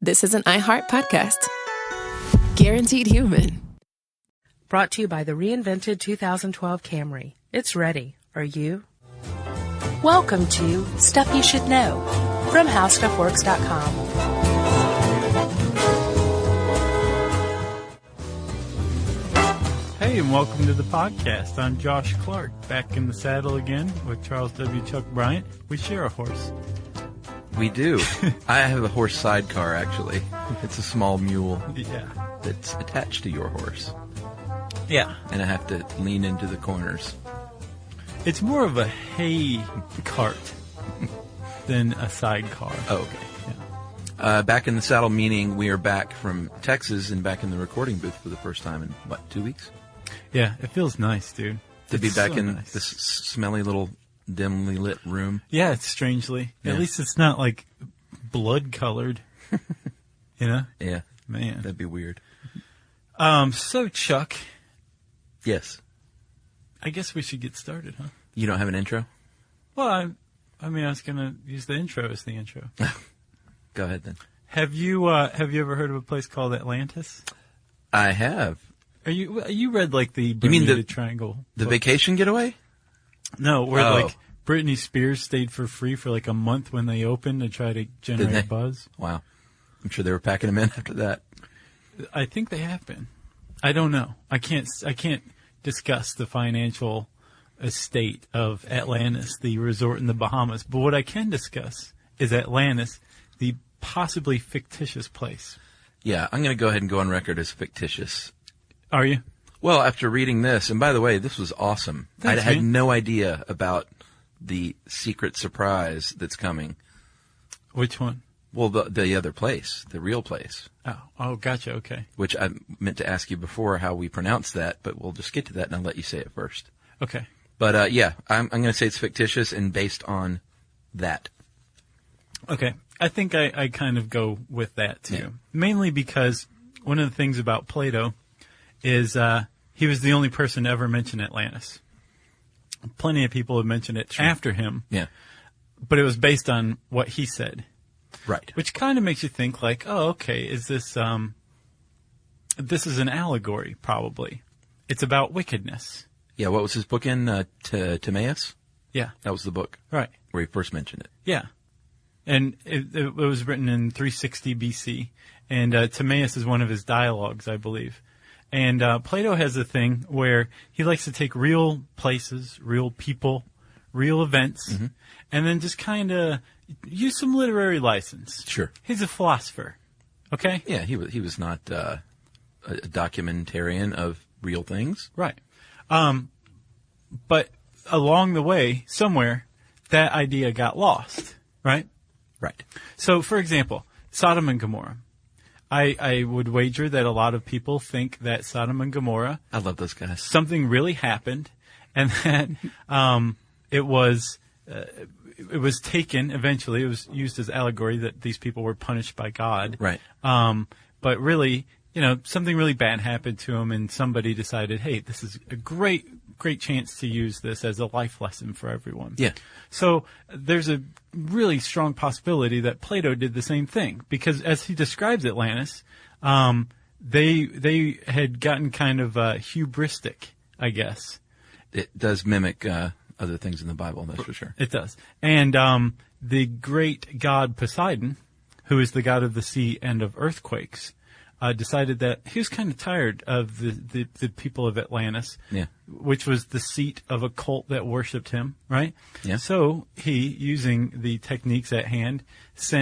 this is an iHeart podcast. Guaranteed human. Brought to you by the reinvented 2012 Camry. It's ready. Are you? Welcome to Stuff You Should Know from HowStuffWorks.com. Hey, and welcome to the podcast. I'm Josh Clark, back in the saddle again with Charles W. Chuck Bryant. We share a horse. We do. I have a horse sidecar, actually. It's a small mule that's attached to your horse. Yeah. And I have to lean into the corners. It's more of a hay cart than a sidecar. Oh, okay. Yeah. Back in the saddle, meaning we are back from Texas and back in the recording booth for the first time in, 2 weeks? Yeah, it feels nice, dude. To be back in nice. this smelly little dimly lit room. Yeah, it's strangely. Yeah. At least it's not like blood colored. You know? Yeah. Man. That'd be weird. So Chuck. Yes. I guess we should get started, huh? You don't have an intro? Well, I was going to use the intro as the intro. Go ahead then. Have you ever heard of a place called Atlantis? I have. You read like the Bermuda Triangle? The book? Vacation Getaway? No, where like Britney Spears stayed for free for like a month when they opened to try to generate buzz. Wow. I'm sure they were packing them in after that. I think they have been. I don't know. I can't discuss the financial estate of Atlantis, the resort in the Bahamas. But what I can discuss is Atlantis, the possibly fictitious place. Yeah, I'm going to go ahead and go on record as fictitious. Are you? Well, after reading this, and by the way, this was awesome. Thanks, I had man. no idea about the secret surprise that's coming. Which one? Well, the other place, the real place. Oh, gotcha. Okay. Which I meant to ask you before how we pronounce that, but we'll just get to that and I'll let you say it first. Okay. But yeah, I'm going to say it's fictitious and based on that. Okay. I think I kind of go with that too. Yeah. Mainly because one of the things about Plato is he was the only person to ever mention Atlantis. Plenty of people have mentioned it after him. Yeah. But it was based on what he said. Right. Which kind of makes you think like, oh, okay, is this this is an allegory, probably. It's about wickedness. Yeah, what was his book in? Timaeus? Yeah. That was the book. Right. Where he first mentioned it. Yeah. And it was written in 360 BC. And Timaeus is one of his dialogues, I believe. And Plato has a thing where he likes to take real places, real people, real events, and then just kind of use some literary license. Sure. He's a philosopher. Okay? Yeah, he was not a documentarian of real things. Right. But along the way, somewhere, that idea got lost. Right? Right. So, for example, Sodom and Gomorrah. I would wager that a lot of people think that Sodom and Gomorrah, I love those guys. Something really happened, and that it was taken eventually. It was used as allegory that these people were punished by God. Right. But really, something really bad happened to them, and somebody decided, hey, this is a great chance to use this as a life lesson for everyone. Yeah. So there's a really strong possibility that Plato did the same thing, because as he describes Atlantis, they had gotten kind of hubristic, I guess. It does mimic other things in the Bible, that's for sure. It does. And the great god Poseidon, who is the god of the sea and of earthquakes, decided that he was kind of tired of the people of Atlantis, which was the seat of a cult that worshipped him, right? Yeah. So he, using the techniques at hand,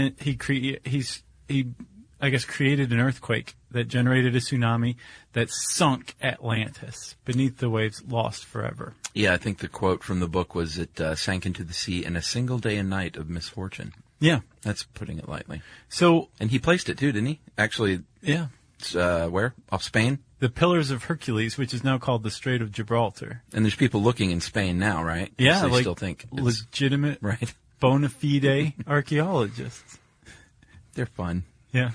created an earthquake that generated a tsunami that sunk Atlantis beneath the waves, lost forever. Yeah, I think the quote from the book was it sank into the sea in a single day and night of misfortune. Yeah. That's putting it lightly. So, and he placed it too, didn't he? Actually, yeah. Where? Off Spain? The Pillars of Hercules, which is now called the Strait of Gibraltar. And there's people looking in Spain now, right? Yeah, they like still think legitimate, right? Bona fide archaeologists. They're fun. Yeah.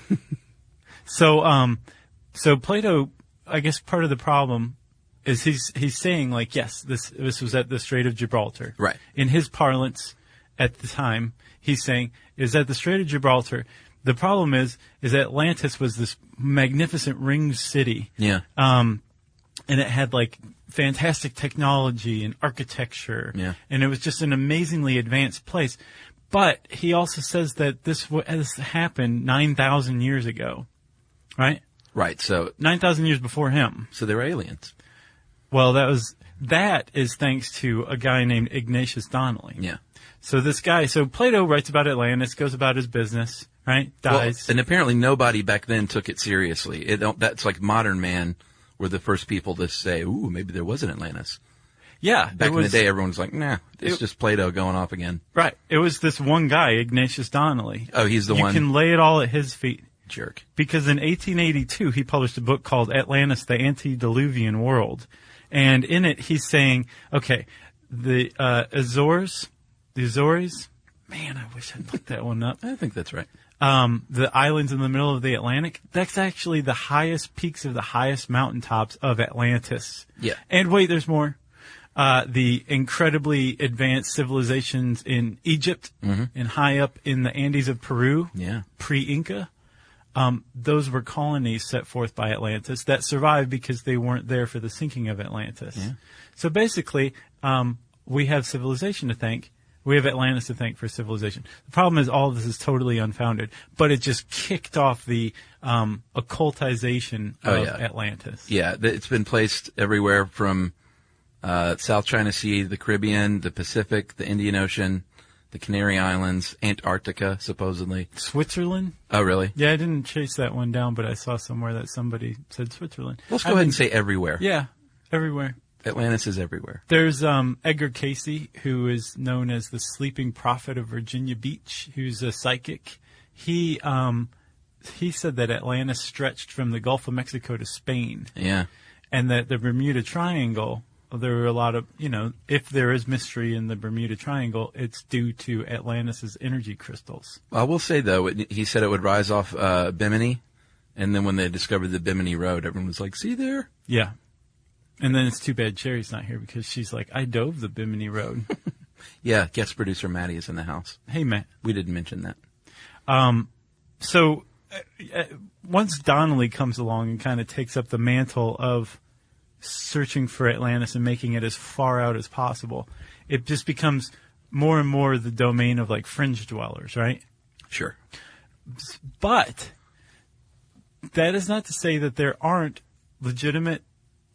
So Plato, I guess part of the problem is he's saying like, yes, this was at the Strait of Gibraltar. Right. In his parlance at the time, he's saying is at the Strait of Gibraltar The problem is Atlantis was this magnificent ringed city. Yeah. And it had like fantastic technology and architecture. Yeah. And it was just an amazingly advanced place. But he also says that this happened 9,000 years ago. Right? Right. So 9,000 years before him. So they were aliens. Well, that is thanks to a guy named Ignatius Donnelly. Yeah. So Plato writes about Atlantis, goes about his business, right? Dies. Well, and apparently nobody back then took it seriously. That's like modern man were the first people to say, ooh, maybe there was an Atlantis. Yeah. Back in the day, everyone was like, nah, it's just Plato going off again. Right. It was this one guy, Ignatius Donnelly. Oh, he's the one. You can lay it all at his feet. Jerk. Because in 1882, he published a book called Atlantis, the Antediluvian World. And in it, he's saying, okay, the Azores, man, I wish I'd looked that one up. I think that's right. The islands in the middle of the Atlantic, that's actually the highest peaks of the highest mountaintops of Atlantis. Yeah. And wait, there's more. The incredibly advanced civilizations in Egypt and high up in the Andes of Peru, pre-Inca. Those were colonies set forth by Atlantis that survived because they weren't there for the sinking of Atlantis. Yeah. So basically, we have civilization to thank. We have Atlantis to thank for civilization. The problem is all of this is totally unfounded, but it just kicked off the occultization of Atlantis. Yeah, it's been placed everywhere from South China Sea, the Caribbean, the Pacific, the Indian Ocean, the Canary Islands, Antarctica, supposedly. Switzerland? Oh, really? Yeah, I didn't chase that one down, but I saw somewhere that somebody said Switzerland. Let's go ahead and say everywhere. Yeah, everywhere. Atlantis is everywhere. There's Edgar Cayce, who is known as the sleeping prophet of Virginia Beach, who's a psychic. He said that Atlantis stretched from the Gulf of Mexico to Spain. Yeah. And that the Bermuda Triangle, there were a lot of, if there is mystery in the Bermuda Triangle, it's due to Atlantis' energy crystals. I will say, though, he said it would rise off Bimini, and then when they discovered the Bimini Road, everyone was like, see there? Yeah. And then it's too bad Sherry's not here because she's like, I dove the Bimini Road. Yeah, guest producer Maddie is in the house. Hey, Matt. We didn't mention that. So once Donnelly comes along and kind of takes up the mantle of searching for Atlantis and making it as far out as possible, it just becomes more and more the domain of like fringe dwellers, right? Sure. But that is not to say that there aren't legitimate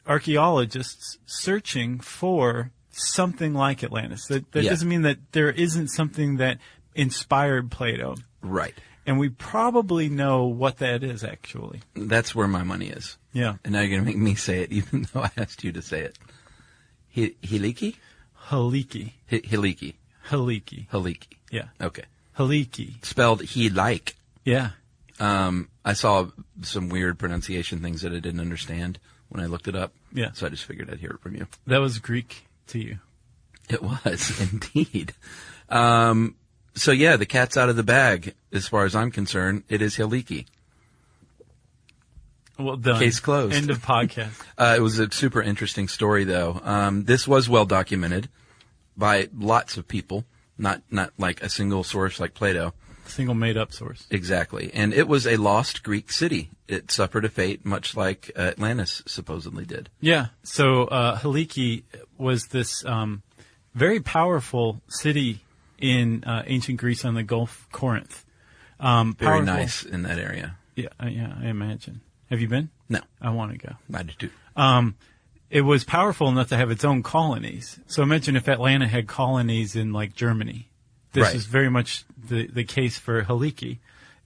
archaeologists searching for something like Atlantis. That doesn't mean that there isn't something that inspired Plato. Right. And we probably know what that is, actually. That's where my money is. Yeah. And now you're going to make me say it, even though I asked you to say it. Hiliki? Haliki. Hiliki. Haliki. Haliki. Yeah. Okay. Haliki. Spelled he-like. Yeah. I saw some weird pronunciation things that I didn't understand when I looked it up. Yeah. So I just figured I'd hear it from you. That was Greek to you. It was, indeed. So yeah, the cat's out of the bag, as far as I'm concerned. It is Hiliki. Well done. Case closed. End of podcast. It was a super interesting story, though. This was well documented by lots of people, not like a single source like Plato. Single made-up source. Exactly. And it was a lost Greek city. It suffered a fate much like Atlantis supposedly did. Yeah. So Haliki was this very powerful city in ancient Greece on the Gulf Corinth. Very nice in that area. Yeah, I imagine. Have you been? No. I want to go. I do too. It was powerful enough to have its own colonies. So imagine if Atlanta had colonies in like Germany. This is very much the case for Haliki.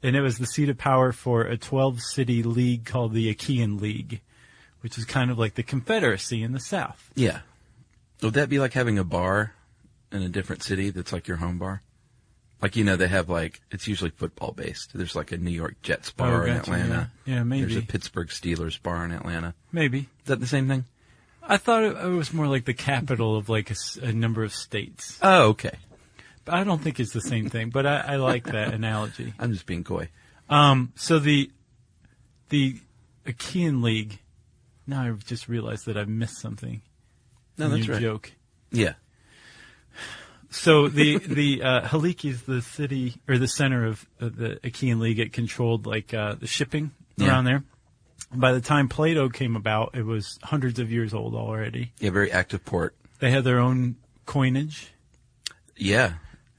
And it was the seat of power for a 12-city league called the Achaean League, which is kind of like the Confederacy in the South. Yeah. Would that be like having a bar in a different city that's like your home bar? Like, they have it's usually football based. There's like a New York Jets bar in Atlanta. Yeah, maybe. There's a Pittsburgh Steelers bar in Atlanta. Maybe. Is that the same thing? I thought it was more like the capital of like a number of states. Oh, okay. But I don't think it's the same thing, but I like that analogy. I'm just being coy. So the Achaean League, now I've just realized that I've missed something. No, that's your right. Joke. Yeah. So the Haliki is the city or the center of the Achaean League. It controlled like the shipping around there. By the time Plato came about, it was hundreds of years old already. Yeah, very active port. They had their own coinage. Yeah.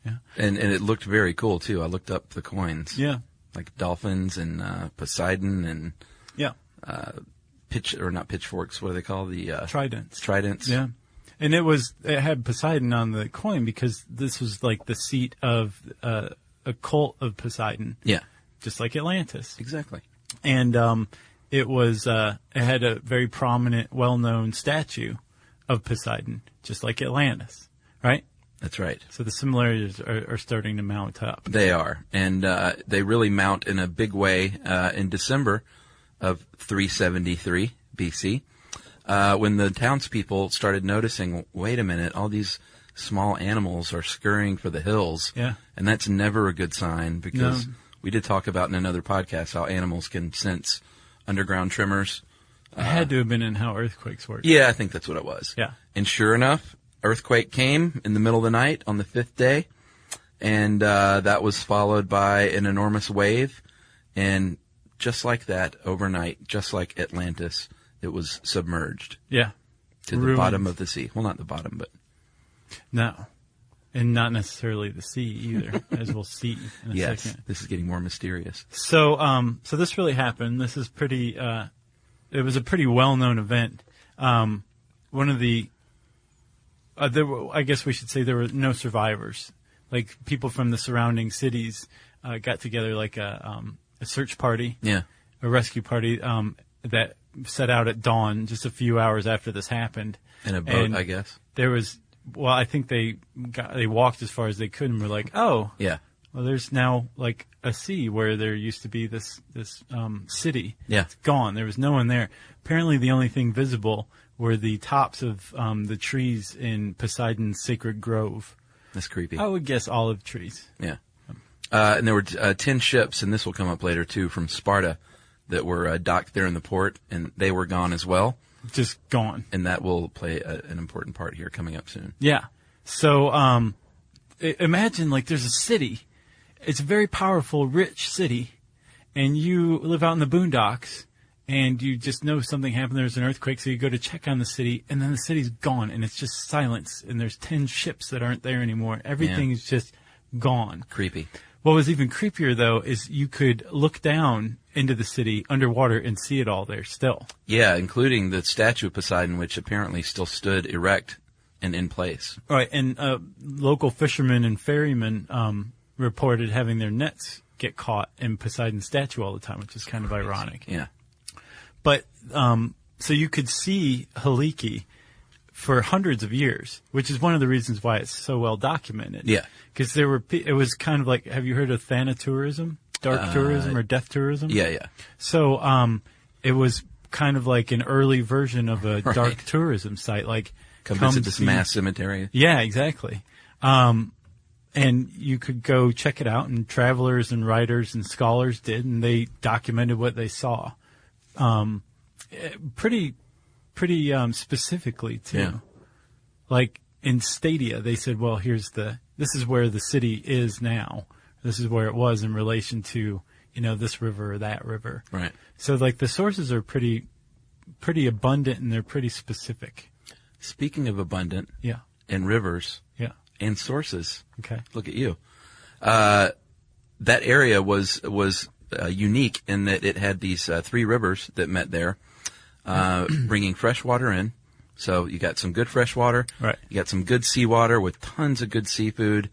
Yeah. And it looked very cool, too. I looked up the coins. Yeah. Like dolphins and Poseidon and Yeah. not pitchforks, what do they call the Tridents. Tridents. Yeah. And it had Poseidon on the coin because this was like the seat of a cult of Poseidon. Yeah. Just like Atlantis. Exactly. And it had a very prominent, well-known statue of Poseidon, just like Atlantis, right? That's right. So the similarities are starting to mount up. They are. And they really mount in a big way in December of 373 BC, when the townspeople started noticing, wait a minute, all these small animals are scurrying for the hills. Yeah. And that's never a good sign because we did talk about in another podcast how animals can sense underground tremors. It had to have been in how earthquakes work. Yeah, I think that's what it was. Yeah. And sure enough, earthquake came in the middle of the night on the 5th day, and that was followed by an enormous wave, and just like that, overnight, just like Atlantis, it was submerged. Yeah. To the bottom of the sea. Well, not the bottom, but... No. And not necessarily the sea either, as we'll see in a second. This is getting more mysterious. So this really happened. This is pretty, it was a pretty well-known event. One of the, I guess we should say there were no survivors. Like, people from the surrounding cities got together like a search party. Yeah. A rescue party that set out at dawn just a few hours after this happened. In a boat, I guess. There was, well, I think they walked as far as they could and were like, oh. Yeah. Well, there's now like a sea where there used to be this city. Yeah. It's gone. There was no one there. Apparently the only thing visible were the tops of the trees in Poseidon's sacred grove. That's creepy. I would guess olive trees. Yeah. And there were 10 ships, and this will come up later too, from Sparta that were docked there in the port, and they were gone as well. Just gone. And that will play an important part here coming up soon. Yeah. So imagine like there's a city. It's a very powerful, rich city, and you live out in the boondocks, and you just know something happened. There's an earthquake, so you go to check on the city, and then the city's gone, and it's just silence, and there's 10 ships that aren't there anymore. Everything's just gone. Creepy. What was even creepier, though, is you could look down into the city underwater and see it all there still. Yeah, including the statue of Poseidon, which apparently still stood erect and in place. Right, and local fishermen and ferrymen reported having their nets get caught in Poseidon's statue all the time, which is kind of ironic. Yeah. But, so you could see Haliki for hundreds of years, which is one of the reasons why it's so well documented. Yeah. Because it was kind of like, have you heard of thanatourism? Dark tourism or death tourism? Yeah, yeah. So, it was kind of like an early version of a dark tourism site, like, Come visit this mass cemetery. Yeah, exactly. And you could go check it out, and travelers and writers and scholars did, and they documented what they saw. Pretty specifically too. Yeah. Like in Stadia, they said, well, this is where the city is now. This is where it was in relation to, this river or that river. Right. So like the sources are pretty abundant, and they're pretty specific. Speaking of abundant. Yeah. And rivers. Yeah. And sources. Okay. Look at you. That area was unique in that it had these 3 rivers that met there, bringing fresh water in. So you got some good fresh water. Right. You got some good seawater with tons of good seafood.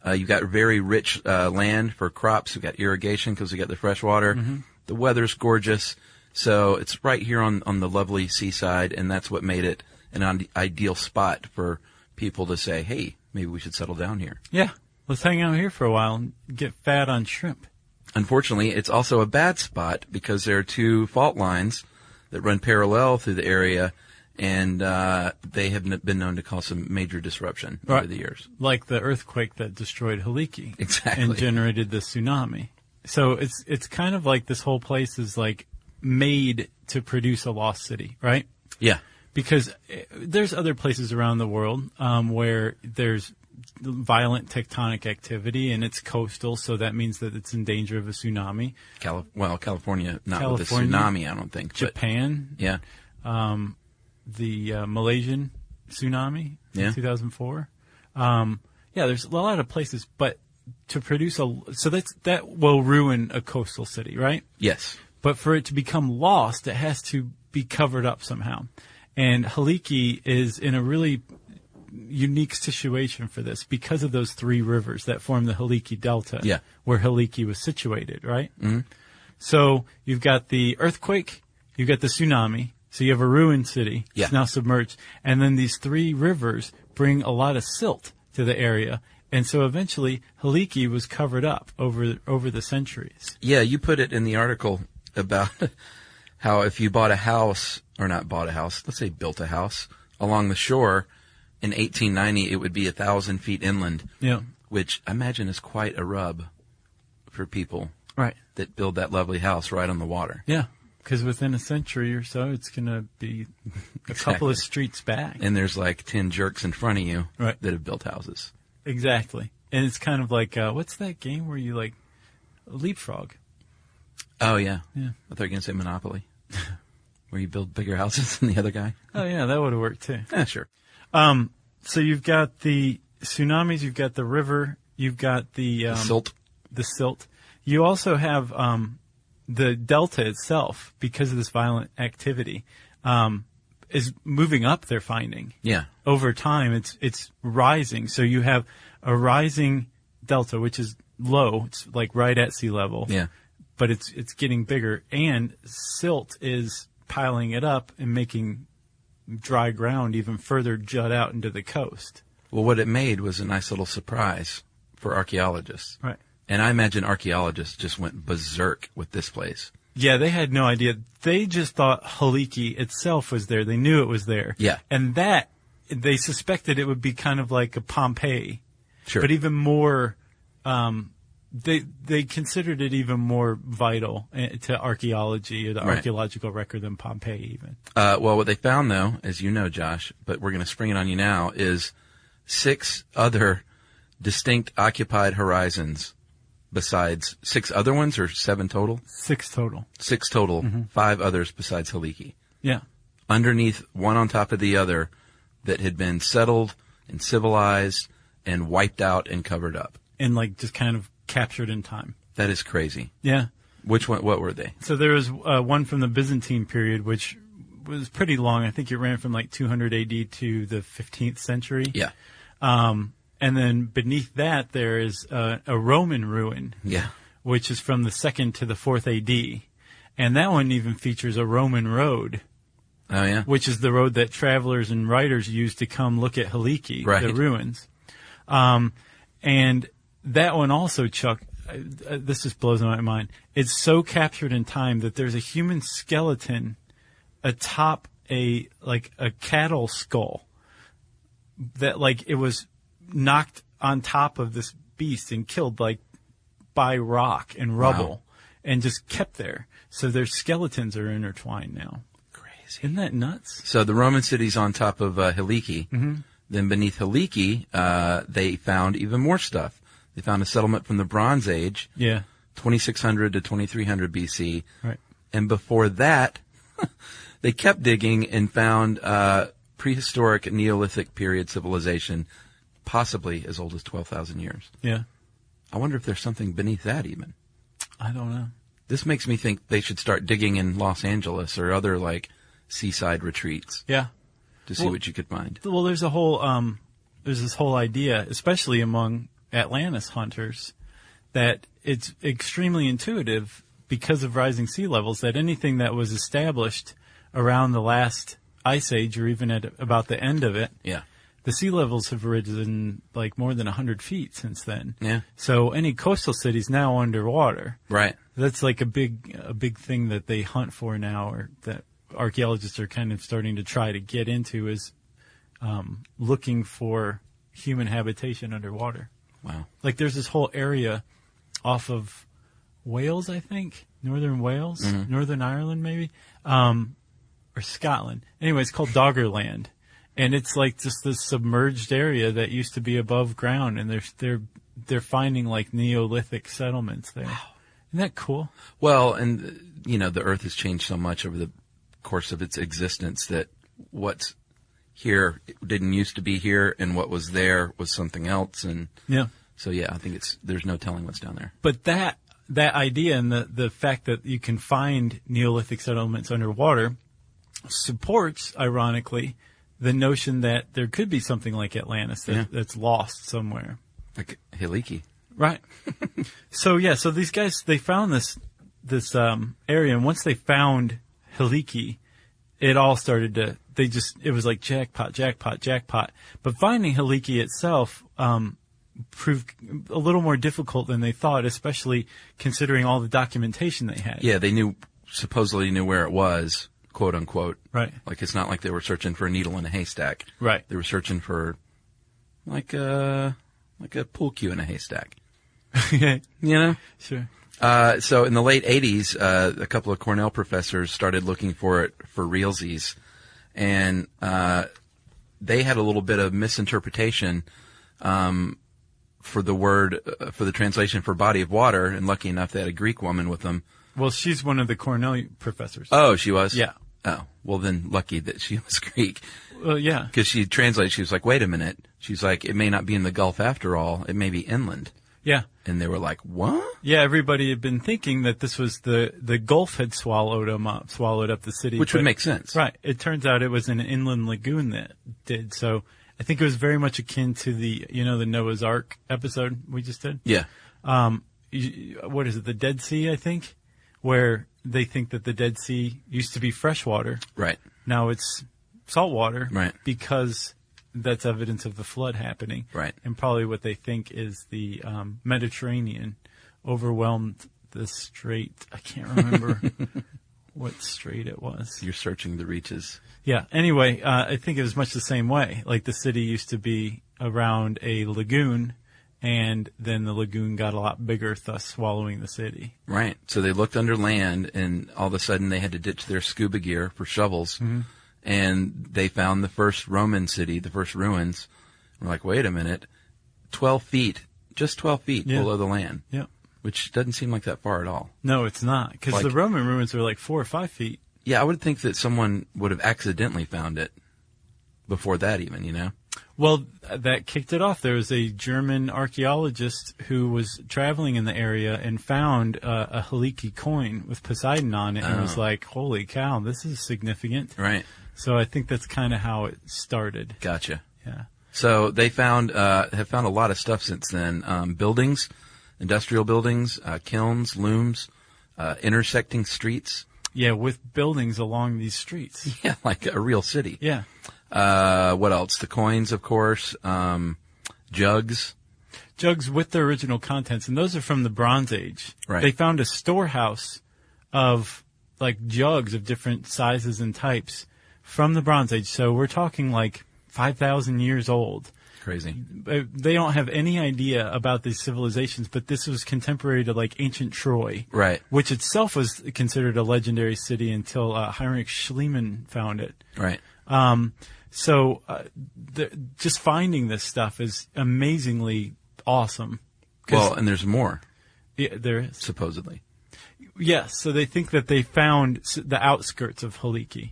You got very rich land for crops. You got irrigation because you got the fresh water. Mm-hmm. The weather's gorgeous. So it's right here on the lovely seaside, and that's what made it an ideal spot for people to say, hey, maybe we should settle down here. Yeah. Let's hang out here for a while and get fat on shrimp. Unfortunately, it's also a bad spot because there are 2 fault lines that run parallel through the area, and they have been known to cause some major disruption over the years. Like the earthquake that destroyed Haliki. Exactly. And generated the tsunami. So it's kind of like this whole place is like made to produce a lost city, right? Yeah. Because there's other places around the world where there's violent tectonic activity, and it's coastal, so that means that it's in danger of a tsunami. California, not with a tsunami, I don't think. Japan, But, yeah. The Malaysian tsunami in 2004. There's a lot of places, but to produce that will ruin a coastal city, right? Yes. But for it to become lost, it has to be covered up somehow. And Heliki is in a really unique situation for this because of those three rivers that form the Heliki Delta, where Heliki was situated, right? Mm-hmm. So you've got the earthquake, you've got the tsunami, so you have a ruined city. Yeah. It's now submerged. And then these three rivers bring a lot of silt to the area. And so eventually Heliki was covered up over the centuries. Yeah, you put it in the article about how if you bought a house, or not bought a house, let's say built a house along the shore in 1890, it would be 1,000 feet inland. Yeah. Which I imagine is quite a rub for people. Right. That build that lovely house right on the water. Yeah. Because within a century or so, it's going to be a couple of streets back. And there's like 10 jerks in front of you that have built houses. Exactly. And it's kind of like, what's that game where you like leapfrog? Oh, yeah. Yeah. I thought you were going to say Monopoly. Where you build bigger houses than the other guy. Oh, yeah, that would have worked too. Yeah, sure. So you've got the tsunamis, you've got the river, you've got the silt. The silt. You also have the delta itself, because of this violent activity, is moving up, they're finding. Yeah. Over time, it's rising. So you have a rising delta, which is low. It's like right at sea level. Yeah. But it's getting bigger, and silt is piling it up and making dry ground even further jut out into the coast. Well, what it made was a nice little surprise for archaeologists. Right. And I imagine archaeologists just went berserk with this place. Yeah, they had no idea. They just thought Heliki itself was there. They knew it was there. Yeah. And that, they suspected it would be kind of like a Pompeii. Sure. But even more, they considered it even more vital to archaeology, or the archaeological record, than Pompeii even. Well, what they found, though, as you know, Josh, but we're going to spring it on you now, is 6 other distinct occupied horizons besides 6 other ones, or 7 total? 6 total. 6 total. Mm-hmm. 5 others besides Heliki. Yeah. Underneath, one on top of the other, that had been settled and civilized and wiped out and covered up. And like just kind of captured in time. That is crazy. Yeah. Which one? What were they? So there was one from the Byzantine period, which was pretty long. I think it ran from like 200 AD to the 15th century. Yeah. And then beneath that, there is a Roman ruin. Yeah. Which is from the 2nd to the 4th AD. And that one even features a Roman road. Oh, yeah. Which is the road that travelers and writers use to come look at Heliki, the ruins. And that one also, Chuck, this just blows my mind. It's so captured in time that there's a human skeleton atop a cattle skull that like it was knocked on top of this beast and killed like by rock and rubble and just kept there. So their skeletons are intertwined now. Crazy. Isn't that nuts? So the Roman city's on top of Heliki. Mm-hmm. Then beneath Heliki, they found even more stuff. They found a settlement from the Bronze Age. Yeah. 2600 to 2300 BC. Right. And before that, they kept digging and found prehistoric Neolithic period civilization, possibly as old as 12,000 years. Yeah. I wonder if there's something beneath that even. I don't know. This makes me think they should start digging in Los Angeles or other like seaside retreats. Yeah. To see what you could find. Well, there's a whole there's this whole idea, especially among Atlantis hunters, that it's extremely intuitive because of rising sea levels that anything that was established around the last ice age or even at about the end of it, the sea levels have risen like more than 100 feet since then. Yeah. So any coastal city's now underwater. Right. That's like a big thing that they hunt for now, or that archaeologists are kind of starting to try to get into, is looking for human habitation underwater. Wow. Like there's this whole area off of Wales, I think, northern Wales, Northern Ireland maybe, or Scotland. Anyway, it's called Doggerland. And it's like just this submerged area that used to be above ground, and they're finding like Neolithic settlements there. Wow. Isn't that cool? Well, and the Earth has changed so much over the course of its existence that what's here didn't used to be here, and what was there was something else. And so I think there's no telling what's down there. But that idea and the fact that you can find Neolithic settlements underwater supports, ironically, the notion that there could be something like Atlantis that's lost somewhere. Like Heliki. Right. So these guys, they found this area, and once they found Heliki, it all started to, it was like jackpot, jackpot, jackpot. But finding Heliki itself proved a little more difficult than they thought, especially considering all the documentation they had. Yeah, they supposedly knew where it was, quote unquote. Right. Like, it's not like they were searching for a needle in a haystack. Right. They were searching for like a pool cue in a haystack. Sure. So in the late 80s, a couple of Cornell professors started looking for it for realsies, and they had a little bit of misinterpretation for the word, for the translation for body of water, and lucky enough they had a Greek woman with them. Well, she's one of the Cornell professors. Oh, she was? Yeah. Oh, well then lucky that she was Greek. Well, yeah. Because she translated, she was like, wait a minute. She's like, it may not be in the Gulf after all. It may be inland. Yeah. And they were like, what? Yeah, everybody had been thinking that this was the Gulf had swallowed up the city. Which would make sense. Right. It turns out it was an inland lagoon that did. So I think it was very much akin to the Noah's Ark episode we just did. Yeah. What is it? The Dead Sea, I think, where they think that the Dead Sea used to be freshwater. Right. Now it's saltwater. Right. Because that's evidence of the flood happening. Right. And probably what they think is the Mediterranean overwhelmed the strait. I can't remember what strait it was. You're searching the reaches. Yeah. Anyway, I think it was much the same way. Like, the city used to be around a lagoon, and then the lagoon got a lot bigger, thus swallowing the city. Right. So they looked under land, and all of a sudden they had to ditch their scuba gear for shovels. Mm-hmm. And they found the first Roman city, the first ruins. We're like, wait a minute, 12 feet, just 12 feet below the land. Yeah. Which doesn't seem like that far at all. No, it's not, because the Roman ruins are like 4 or 5 feet. Yeah, I would think that someone would have accidentally found it before that even, Well, that kicked it off. There was a German archaeologist who was traveling in the area and found a Heliki coin with Poseidon on it, and was like, holy cow, this is significant. Right. So I think that's kind of how it started. Gotcha. Yeah. So they have found a lot of stuff since then. Buildings, industrial buildings, kilns, looms, intersecting streets. Yeah, with buildings along these streets. Yeah, like a real city. Yeah. What else? The coins, of course. Jugs. Jugs with their original contents, and those are from the Bronze Age. Right. They found a storehouse of like jugs of different sizes and types from the Bronze Age. So we're talking like 5,000 years old. Crazy. They don't have any idea about these civilizations, but this was contemporary to like ancient Troy. Right. Which itself was considered a legendary city until Heinrich Schliemann found it. Right. So just finding this stuff is amazingly awesome. Well, and there's more. Yeah, there is. Supposedly. Yes, so they think that they found the outskirts of Heliki,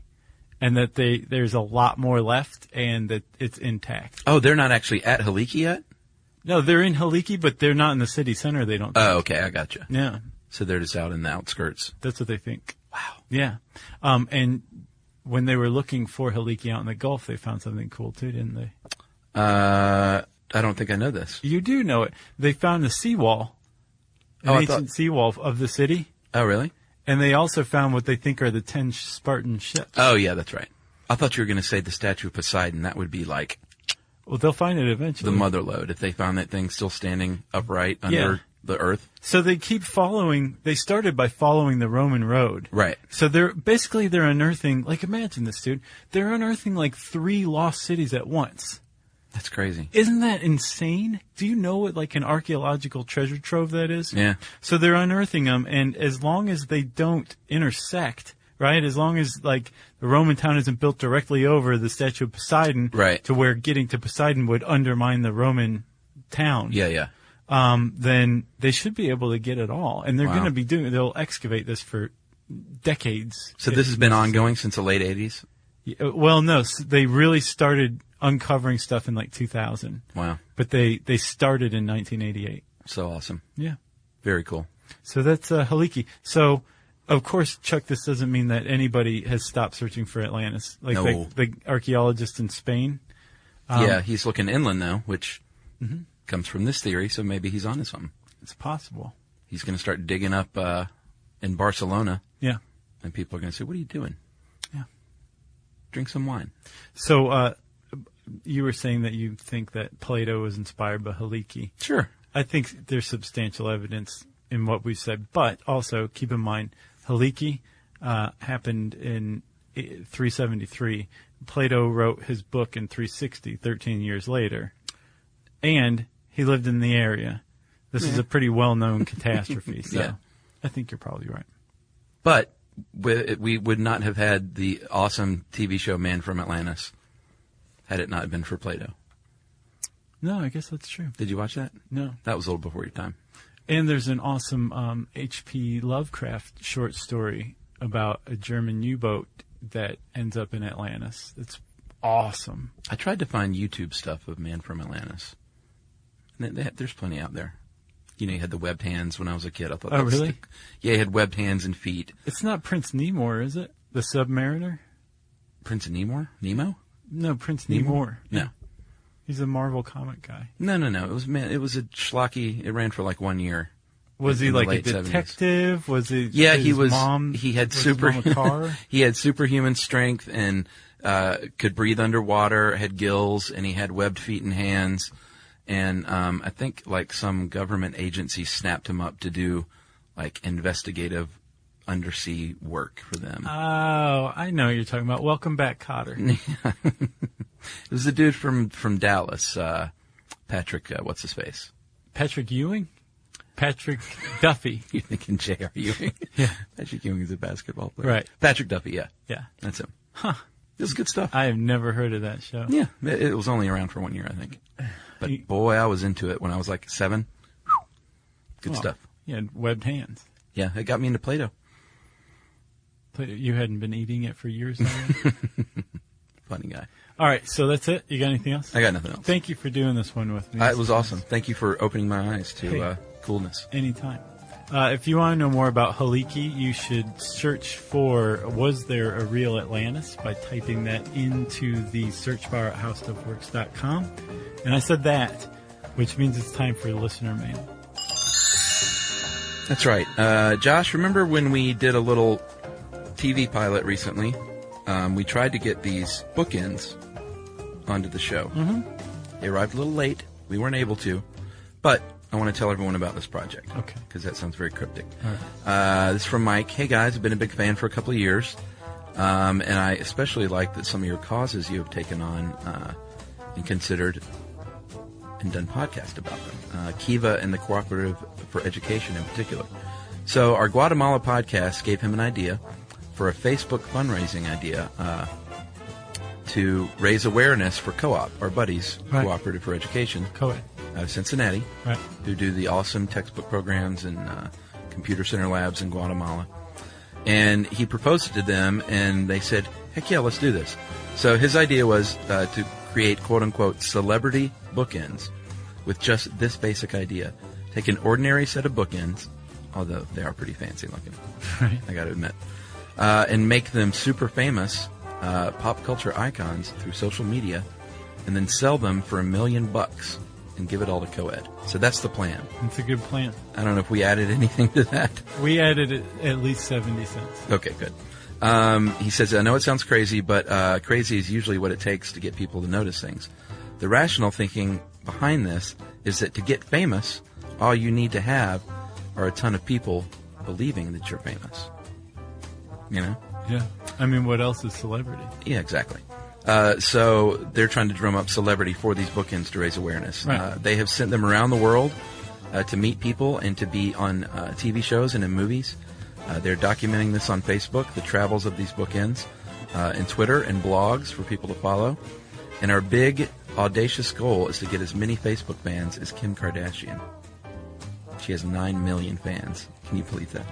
and that there's a lot more left, and that it's intact. Oh, they're not actually at Heliki yet? No, they're in Heliki, but they're not in the city center, they don't think. Oh, okay, I gotcha. Yeah. So they're just out in the outskirts. That's what they think. Wow. Yeah. And when they were looking for Heliki out in the Gulf, they found something cool too, didn't they? I don't think I know this. You do know it. They found the seawall, an ancient seawall of the city. Oh, really? And they also found what they think are the 10 Spartan ships. Oh, yeah, that's right. I thought you were going to say the statue of Poseidon. That would be like... Well, they'll find it eventually. The mother lode, if they found that thing still standing upright under the earth. So they keep following... They started by following the Roman road. Right. So they're unearthing... Like, imagine this, dude. They're unearthing like 3 lost cities at once. That's crazy. Isn't that insane? Do you know what like an archaeological treasure trove that is? Yeah. So they're unearthing them, and as long as they don't intersect, right? As long as, like, the Roman town isn't built directly over the statue of Poseidon, Right. to where getting to Poseidon would undermine the Roman town. Yeah. Then they should be able to get it all. And they're Wow. going to be they'll excavate this for decades. So this has been ongoing since the late 80s? Well, no, they really started uncovering stuff in like 2000. Wow. But they started in 1988. So awesome. Yeah. Very cool. So that's Haliki. So, of course, Chuck, this doesn't mean that anybody has stopped searching for Atlantis. Like No. the archaeologist in Spain. Yeah, he's looking inland now, which comes from this theory, so maybe he's onto something. It's possible. He's going to start digging up in Barcelona, Yeah. and people are going to say, what are you doing? Yeah. Drink some wine. So, you were saying that you think that Plato was inspired by Haliki. Sure. I think there's substantial evidence in what we said, but also keep in mind, Haliki happened in 373. Plato wrote his book in 360, 13 years later, and he lived in the area. This is a pretty well-known catastrophe, so Yeah. I think you're probably right. But we would not have had the awesome TV show Man from Atlantis had it not been for Plato. No, I guess that's true. Did you watch that? No. That was a little before your time. And there's an awesome H.P. Lovecraft short story about a German U-boat that ends up in Atlantis. It's awesome. I tried to find YouTube stuff of Man from Atlantis. And there's plenty out there. You know, he had the webbed hands when I was a kid. I thought Oh, that was really? Yeah, he had webbed hands and feet. It's not Prince Nemor, is it? The Submariner? Prince of Nemo? No, Prince Nemo? Nemor. No. He's a Marvel comic guy. No. It was a schlocky. It ran for like 1 year. Was he in the like a late 70s. detective? Was he? Yeah, his he was. Mom, he had was his mom a car? He had superhuman strength and could breathe underwater. Had gills, and he had webbed feet and hands. And I think like some government agency snapped him up to do like investigative undersea work for them. Oh, I know what you're talking about. Welcome back, Cotter. It was a dude from Dallas, Patrick. What's his face? Patrick Ewing? Patrick Duffy. You're thinking J.R. Ewing? Yeah. Patrick Ewing is a basketball player. Right. Patrick Duffy. Yeah. Yeah. That's him. Huh. It was good stuff. I have never heard of that show. Yeah, it was only around for 1 year, I think. But boy, I was into it when I was like 7. Good Well, stuff. He had webbed hands. Yeah, it got me into Plato. You hadn't been eating it for years now? Funny guy. All right, so that's it? You got anything else? I got nothing else. Thank you for doing this one with me. It was awesome. Thank you for opening my eyes to Hey. coolness. Anytime. If you want to know more about Haliki, you should search for Was There a Real Atlantis by typing that into the search bar at howstuffworks.com. And I said that, which means it's time for listener mail. That's right. Josh, remember when we did a little TV pilot recently? We tried to get these bookends onto the show. Mm-hmm. They arrived a little late. We weren't able to. But I want to tell everyone about this project. Okay. Because that sounds very cryptic. All right. This is from Mike. Hey, guys. I've been a big fan for a couple of years. And I especially like that some of your causes you have taken on and considered and done podcasts about them. Kiva and the Cooperative for Education in particular. So our Guatemala podcast gave him an idea for a Facebook fundraising idea to raise awareness for Co-op, our buddies, Right. Cooperative for Education, Co-ed. out of Cincinnati, Right. who do the awesome textbook programs and computer center labs in Guatemala. And he proposed it to them, and they said, heck yeah, let's do this. So his idea was to create, quote-unquote, celebrity bookends with just this basic idea. Take an ordinary set of bookends, although they are pretty fancy looking, Right. I got to admit, and make them super famous pop culture icons through social media, and then sell them for $1 million and give it all to co-ed. So that's the plan. It's a good plan. I don't know if we added anything to that. We added at least 70 cents. Okay, good. He says, I know it sounds crazy, but crazy is usually what it takes to get people to notice things. The rational thinking behind this is that to get famous, all you need to have are a ton of people believing that you're famous. You know? Yeah. I mean, what else is celebrity? Yeah, exactly. So they're trying to drum up celebrity for these bookends to raise awareness. Right. They have sent them around the world to meet people and to be on TV shows and in movies. They're documenting this on Facebook, the travels of these bookends, and Twitter and blogs for people to follow. And our big, audacious goal is to get as many Facebook fans as Kim Kardashian. She has 9 million fans. Can you believe that?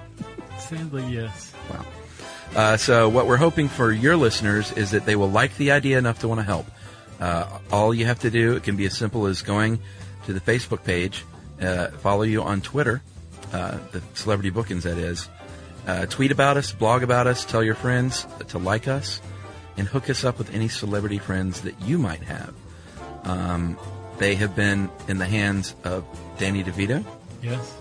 Sadly, yes. Wow. So what we're hoping for your listeners is that they will like the idea enough to want to help. All you have to do, it can be as simple as going to the Facebook page, follow you on Twitter, the Celebrity Bookends, that is. Tweet about us, blog about us, tell your friends to like us, and hook us up with any celebrity friends that you might have. They have been in the hands of Danny DeVito. Yes.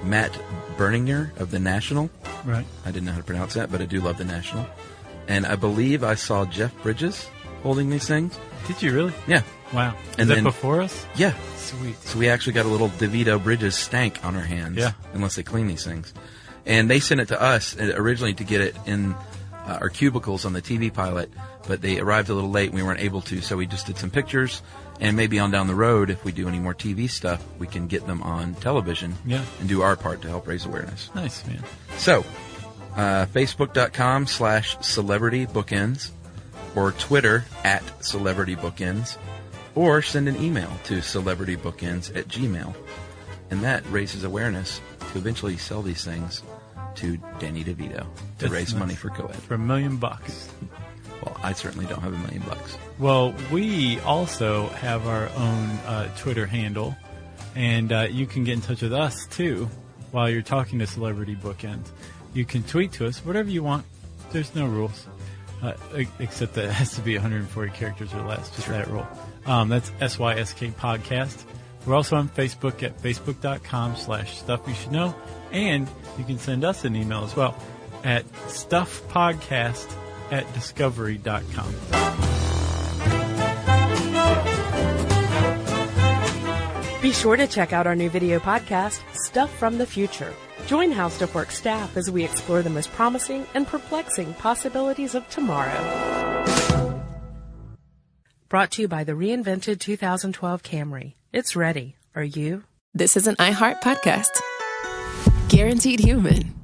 Matt Berninger of The National. Right. I didn't know how to pronounce that, but I do love The National. And I believe I saw Jeff Bridges holding these things. Did you really? Yeah. Wow. And Is that then- before us? Yeah. Sweet. So we actually got a little DeVito Bridges stank on our hands. Yeah. Unless they clean these things. And they sent it to us originally to get it in our cubicles on the TV pilot, but they arrived a little late and we weren't able to, so we just did some pictures, and maybe on down the road, if we do any more TV stuff, we can get them on television and do our part to help raise awareness. Nice, man. So, Facebook.com/celebritybookends, or Twitter @celebritybookends, or send an email to celebritybookends@gmail.com. And that raises awareness to eventually sell these things to Danny DeVito to raise money for co-ed. For $1 million. Well, I certainly don't have $1 million. Well, we also have our own Twitter handle, and you can get in touch with us, too, while you're talking to Celebrity Bookends. You can tweet to us, whatever you want. There's no rules, except that it has to be 140 characters or less, just that rule. That's SYSK Podcast. We're also on Facebook at facebook.com/stuffyoushouldknow, and you can send us an email as well at stuffpodcast@discovery.com. Be sure to check out our new video podcast, Stuff from the Future. Join How Stuff Works staff as we explore the most promising and perplexing possibilities of tomorrow. Brought to you by the reinvented 2012 Camry. It's ready. Are you? This is an iHeart podcast. Guaranteed human.